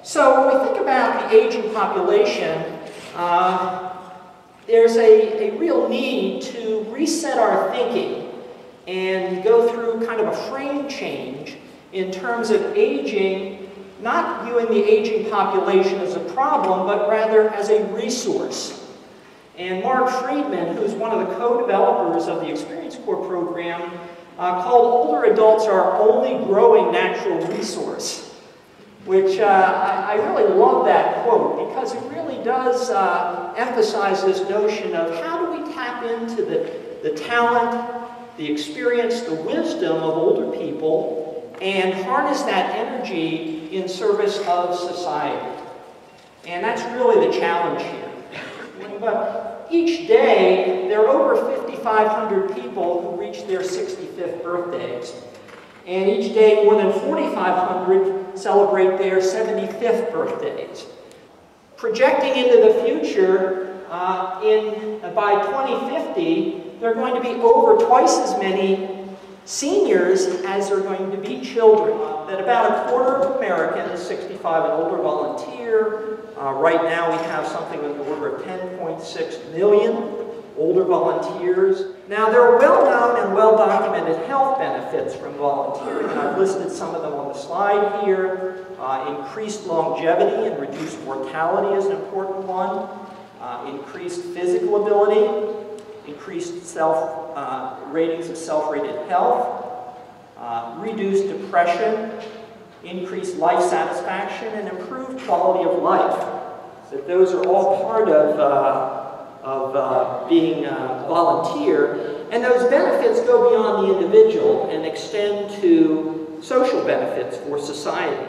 So when we think about the aging population, there's a real need to reset our thinking and go through kind of a frame change in terms of aging, not viewing the aging population as a problem, but rather as a resource. And Mark Friedman, who's one of the co-developers of the Experience Corps program, called older adults our only growing natural resource, which I really love that quote because it really does emphasize this notion of how do we tap into the talent, the experience, the wisdom of older people and harness that energy in service of society. And that's really the challenge here. But each day, there are over 5,500 people who reach their 65th birthdays. And each day, more than 4,500 celebrate their 75th birthdays. Projecting into the future, by 2050, there are going to be over twice as many seniors as there are going to be children. That about a quarter of Americans, 65 and older, volunteer. Right now we have something in the order of 10.6 million older volunteers. Now there are well-known and well-documented health benefits from volunteering, and I've listed some of them on the slide here. Increased longevity and reduced mortality is an important one. Increased physical ability, increased ratings of self-rated health, reduced depression, increased life satisfaction, and improved quality of life. So those are all part of being a volunteer, and those benefits go beyond the individual and extend to social benefits for society.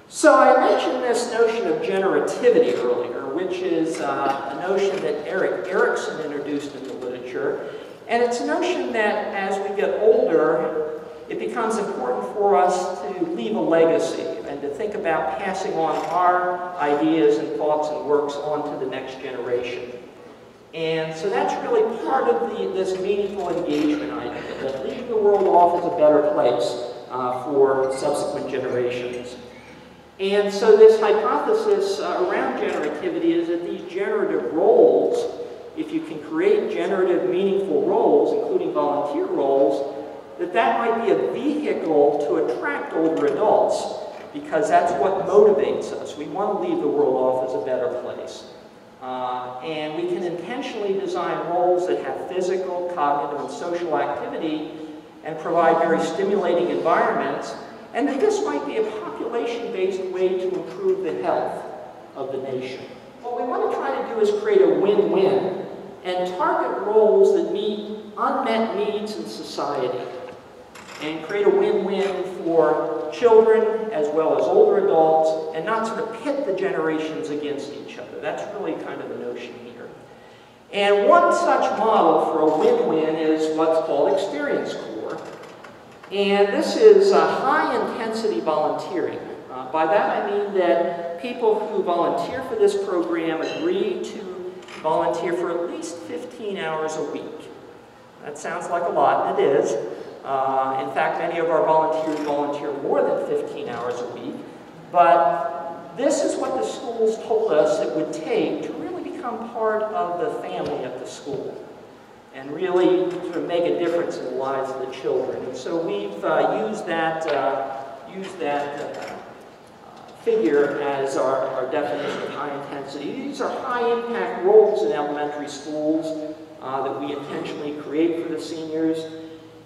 So I mentioned this notion of generativity earlier, which is a notion that Erik Erikson introduced in the literature, and it's a notion that as we get older, it becomes important for us to leave a legacy and to think about passing on our ideas and thoughts and works on to the next generation. And so that's really part of this meaningful engagement idea, that leaving the world off as a better place for subsequent generations. And so this hypothesis around generativity is that these generative roles, if you can create generative, meaningful roles, including volunteer roles, that might be a vehicle to attract older adults, because that's what motivates us. We want to leave the world off as a better place. And we can intentionally design roles that have physical, cognitive, and social activity and provide very stimulating environments, and that this might be a population-based way to improve the health of the nation. What we want to try to do is create a win-win and target roles that meet unmet needs in society, and create a win-win for children as well as older adults, and not sort of pit the generations against each other. That's really kind of the notion here. And one such model for a win-win is what's called Experience Corps. And this is high-intensity volunteering. By that I mean that people who volunteer for this program agree to volunteer for at least 15 hours a week. That sounds like a lot, and it is. In fact, many of our volunteers volunteer more than 15 hours a week. But this is what the schools told us it would take to really become part of the family at the school and really sort of make a difference in the lives of the children. And so we've used that figure as our definition of high intensity. These are high impact roles in elementary schools that we intentionally create for the seniors.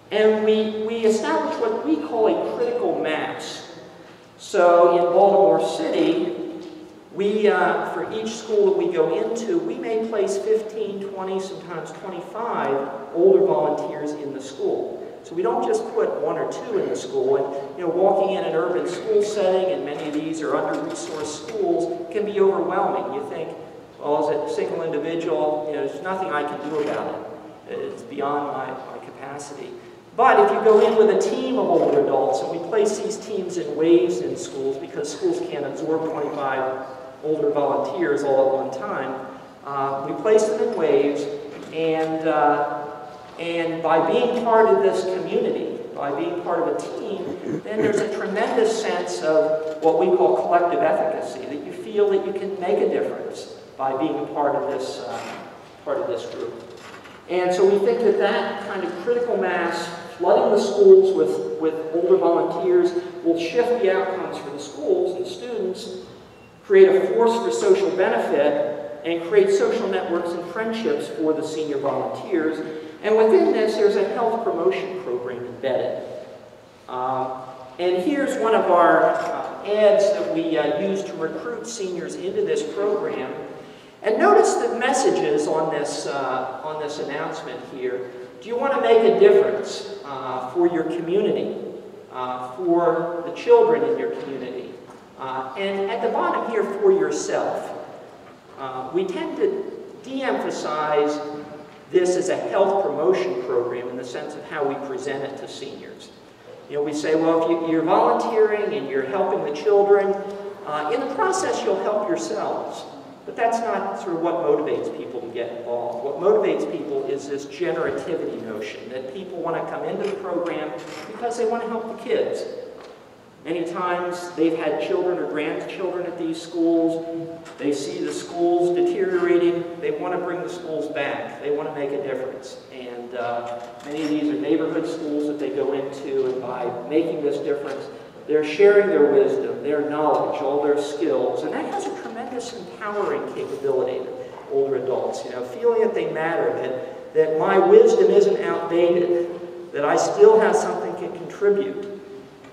And we establish what we call a critical mass. So in Baltimore City, for each school that we go into, we may place 15, 20, sometimes 25 older volunteers in the school. So we don't just put one or two in the school. And walking in an urban school setting, and many of these are under-resourced schools, can be overwhelming. You think, well, as a single individual, there's nothing I can do about it. It's beyond my capacity. But if you go in with a team of older adults, and we place these teams in waves in schools, because schools can't absorb 25 older volunteers all at one time, we place them in waves, and by being part of this community, by being part of a team, then there's a tremendous sense of what we call collective efficacy, that you feel that you can make a difference by being a part of this group. And so we think that that kind of critical mass, flooding the schools with older volunteers, will shift the outcomes for the schools and the students, create a force for social benefit, and create social networks and friendships for the senior volunteers. And within this, there's a health promotion program embedded. And here's one of our ads that we use to recruit seniors into this program. And notice the messages on this announcement here. Do you want to make a difference for your community, for the children in your community? And at the bottom here, for yourself. We tend to de-emphasize this as a health promotion program in the sense of how we present it to seniors. You know, we say, well, if you're volunteering and you're helping the children, in the process you'll help yourselves. But that's not sort of what motivates people to get involved. What motivates people is this generativity notion, that people want to come into the program because they want to help the kids. Many times they've had children or grandchildren at these schools. They see the schools deteriorating. They want to bring the schools back. They want to make a difference. And many of these are neighborhood schools that they go into, and by making this difference, they're sharing their wisdom, their knowledge, all their skills, and that has a tremendous empowering capability to older adults, you know, feeling that they matter, that my wisdom isn't outdated, that I still have something to contribute,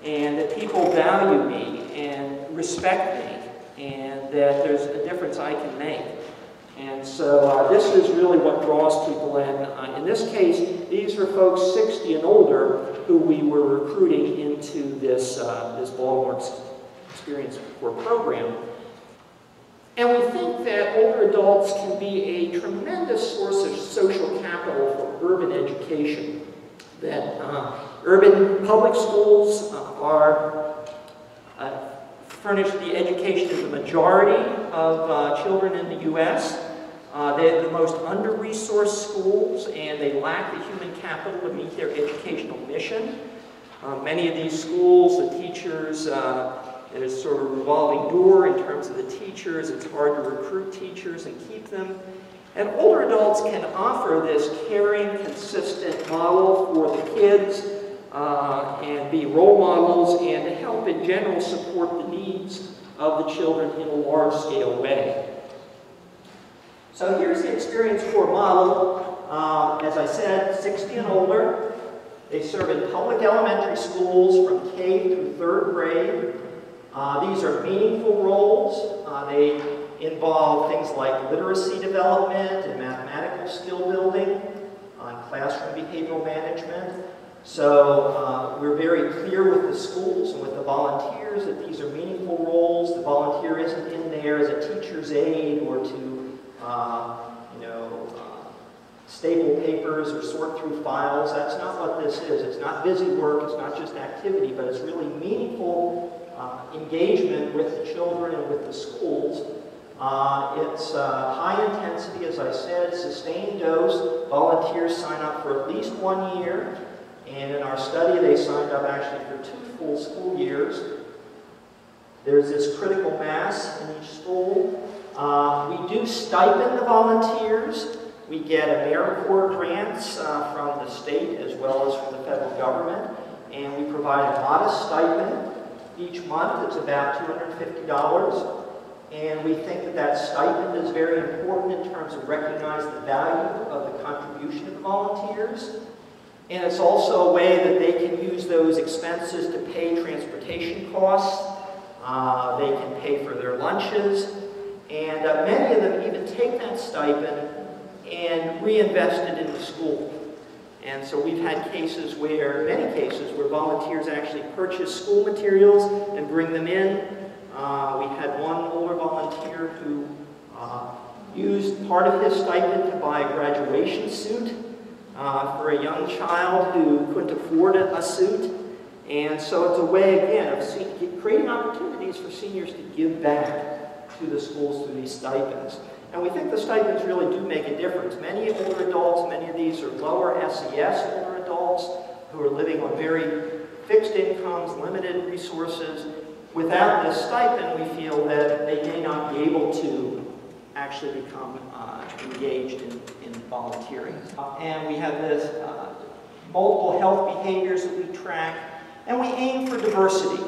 and that people value me and respect me, and that there's a difference I can make. And so this is really what draws people in. In this case, these are folks 60 and older who we were recruiting into this Baltimore Experience Corps program. And we think that older adults can be a tremendous source of social capital for urban education. That urban public schools furnish the education of the majority of children in the U.S. They're the most under-resourced schools, and they lack the human capital to meet their educational mission. Many of these schools, the teachers, there's sort of a revolving door in terms of the teachers. It's hard to recruit teachers and keep them. And older adults can offer this caring, consistent model for the kids and be role models and to help in general support the needs of the children in a large-scale way. So here's the Experience Corps model. As I said, 60 and older. They serve in public elementary schools from K through 3rd grade. These are meaningful roles. They involve things like literacy development and mathematical skill building, classroom behavioral management. So we're very clear with the schools and with the volunteers that these are meaningful roles. The volunteer isn't in there as a teacher's aide or to staple papers or sort through files. That's not what this is. It's not busy work. It's not just activity, but it's really meaningful engagement with the children and with the schools. It's high intensity, as I said, sustained dose. Volunteers sign up for at least 1 year. And in our study, they signed up actually for 2 full school years. There's this critical mass in each school. We do stipend the volunteers. We get AmeriCorps grants from the state as well as from the federal government. And we provide a modest stipend. Each month, it's about $250. And we think that that stipend is very important in terms of recognizing the value of the contribution of the volunteers. And it's also a way that they can use those expenses to pay transportation costs. They can pay for their lunches. And many of them even take that stipend and reinvest it in the school. And so we've had many cases where volunteers actually purchase school materials and bring them in. We had one older volunteer who used part of his stipend to buy a graduation suit for a young child who couldn't afford a suit. And so it's a way, again, of creating opportunities for seniors to give back to the schools through these stipends. And we think the stipends really do make a difference. Many older adults, many of these are lower SES older adults who are living on very fixed incomes, limited resources. Without this stipend, we feel that they may not be able to actually become engaged in volunteering. And we have this multiple health behaviors that we track, and we aim for diversity.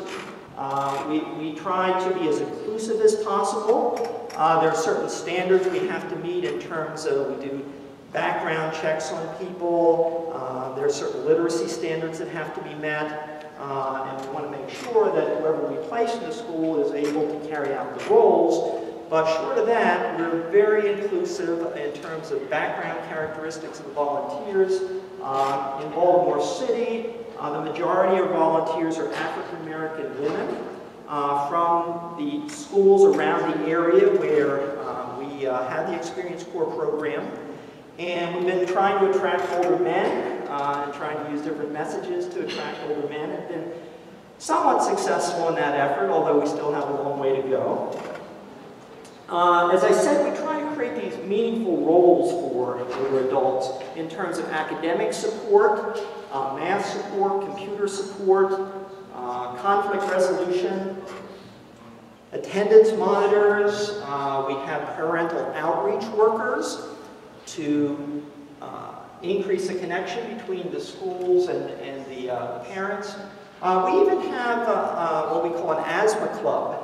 We try to be as inclusive as possible. There are certain standards we have to meet in terms of, we do background checks on people. There are certain literacy standards that have to be met. And we want to make sure that whoever we place in the school is able to carry out the roles. But short of that, we're very inclusive in terms of background characteristics of the volunteers. In Baltimore City, the majority of volunteers are African American women from the schools around the area where we have the Experience Corps program. And we've been trying to attract older men and trying to use different messages to attract older men. Have been somewhat successful in that effort, although we still have a long way to go. As I said, we try to create these meaningful roles for older adults in terms of academic support, math support, computer support, conflict resolution, attendance monitors. We have parental outreach workers to increase the connection between the schools and the parents. We even have what we call an asthma club,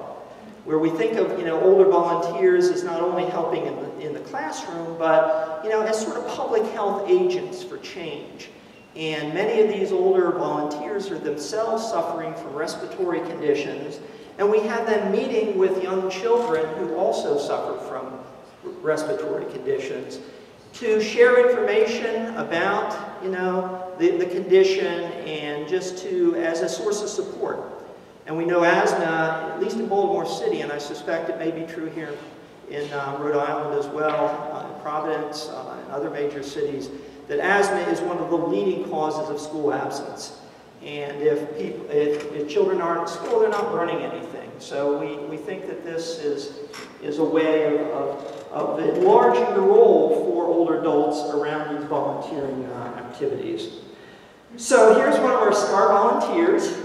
where we think of older volunteers as not only helping in the classroom, but as sort of public health agents for change. And many of these older volunteers are themselves suffering from respiratory conditions, and we have them meeting with young children who also suffer from respiratory conditions to share information about the condition, and just as a source of support. And we know asthma, at least in Baltimore City, and I suspect it may be true here in Rhode Island as well, in Providence, and other major cities, that asthma is one of the leading causes of school absence. And if children aren't in school, they're not learning anything. So we think that this is a way of enlarging the role for older adults around these volunteering activities. So here's one of our star volunteers.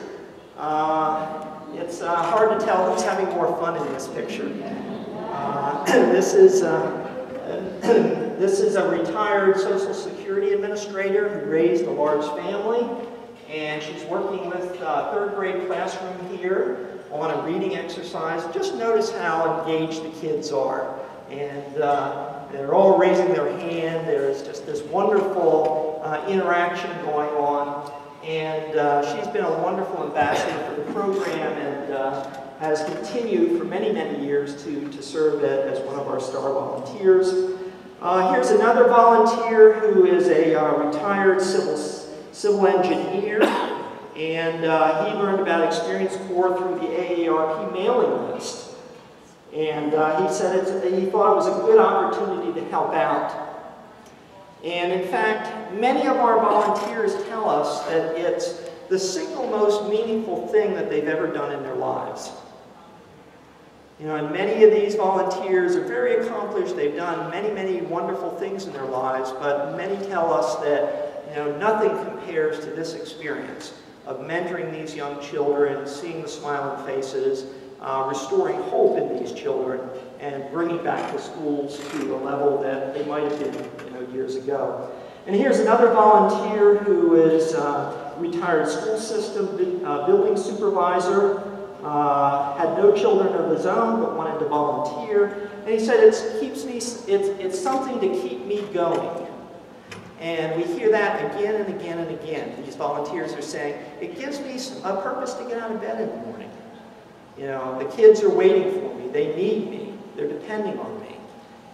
It's hard to tell who's having more fun in this picture. This is a retired Social Security administrator who raised a large family, and she's working with third grade classroom here on a reading exercise. Just notice how engaged the kids are, and they're all raising their hand. There's just this wonderful interaction going on. And she's been a wonderful ambassador for the program, and has continued for many, many years to serve as one of our star volunteers. Here's another volunteer who is a retired civil engineer, and he learned about Experience Corps through the AARP mailing list. And he said he thought it was a good opportunity to help out. And in fact, many of our volunteers tell us that it's the single most meaningful thing that they've ever done in their lives. And many of these volunteers are very accomplished. They've done many, many wonderful things in their lives, but many tell us that nothing compares to this experience of mentoring these young children, seeing the smiling faces, restoring hope in these children, and bringing back the schools to a level that they might have been years ago. And here's another volunteer who is a retired school system building supervisor, had no children of his own but wanted to volunteer. And he said it's something to keep me going. And we hear that again and again and again. These volunteers are saying, it gives me a purpose to get out of bed in the morning. The kids are waiting for me. They need me. They're depending on me.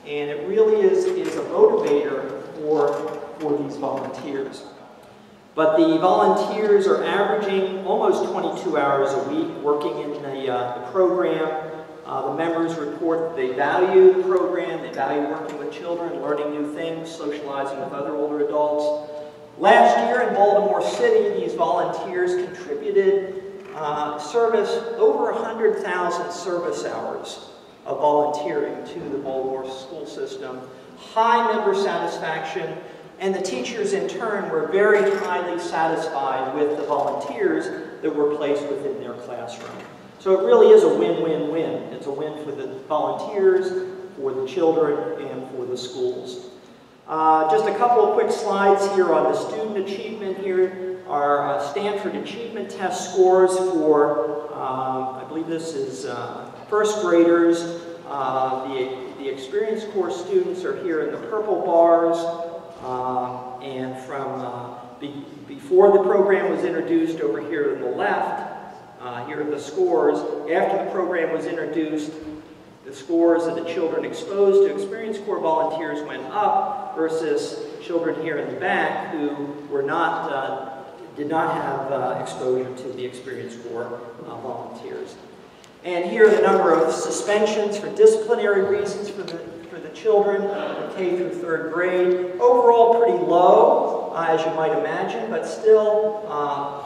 And it really is a motivator for these volunteers. But the volunteers are averaging almost 22 hours a week working in the program. The members report that they value the program, they value working with children, learning new things, socializing with other older adults. Last year in Baltimore City, these volunteers contributed service over 100,000 service hours of volunteering to the Baltimore school system. High member satisfaction. And the teachers, in turn, were very highly satisfied with the volunteers that were placed within their classroom. So it really is a win-win-win. It's a win for the volunteers, for the children, and for the schools. Just a couple of quick slides here on the student achievement. Here are Stanford Achievement Test scores for, I believe this is first graders. The Experience Corps students are here in the purple bars. And from before the program was introduced, over here to the left, here are the scores. After the program was introduced, the scores of the children exposed to Experience Corps volunteers went up versus children here in the back who were did not have exposure to the Experience Corps volunteers. And here are the number of suspensions for disciplinary reasons for the children, K through 3rd grade. Overall pretty low, as you might imagine, but still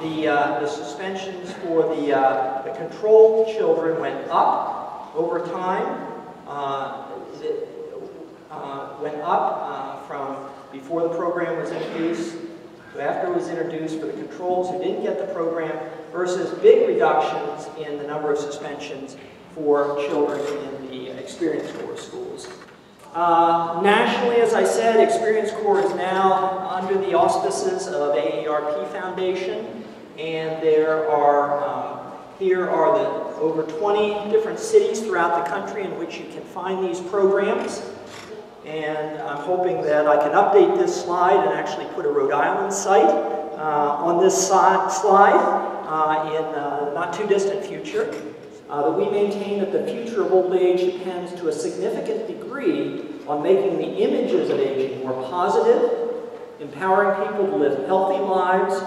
the suspensions for the control children went up over time. Went up from before the program was introduced to after it was introduced for the controls who didn't get the program, versus big reductions in the number of suspensions for children in the Experience Corps schools. Nationally, as I said, Experience Corps is now under the auspices of AARP Foundation, and there are here are the over 20 different cities throughout the country in which you can find these programs. And I'm hoping that I can update this slide and actually put a Rhode Island site on this slide in the not too distant future. That we maintain that the future of old age depends to a significant degree on making the images of aging more positive, empowering people to live healthy lives,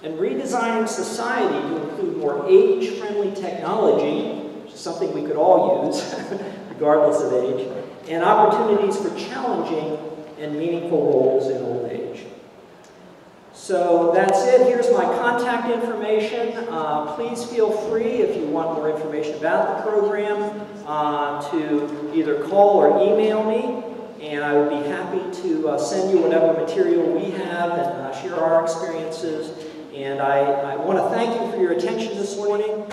and redesigning society to include more age-friendly technology, which is something we could all use, regardless of age, and opportunities for challenging and meaningful roles in old age. So that's it. Here's my contact information. Please feel free, if you want more information about the program, to either call or email me, and I would be happy to send you whatever material we have and share our experiences. And I want to thank you for your attention this morning.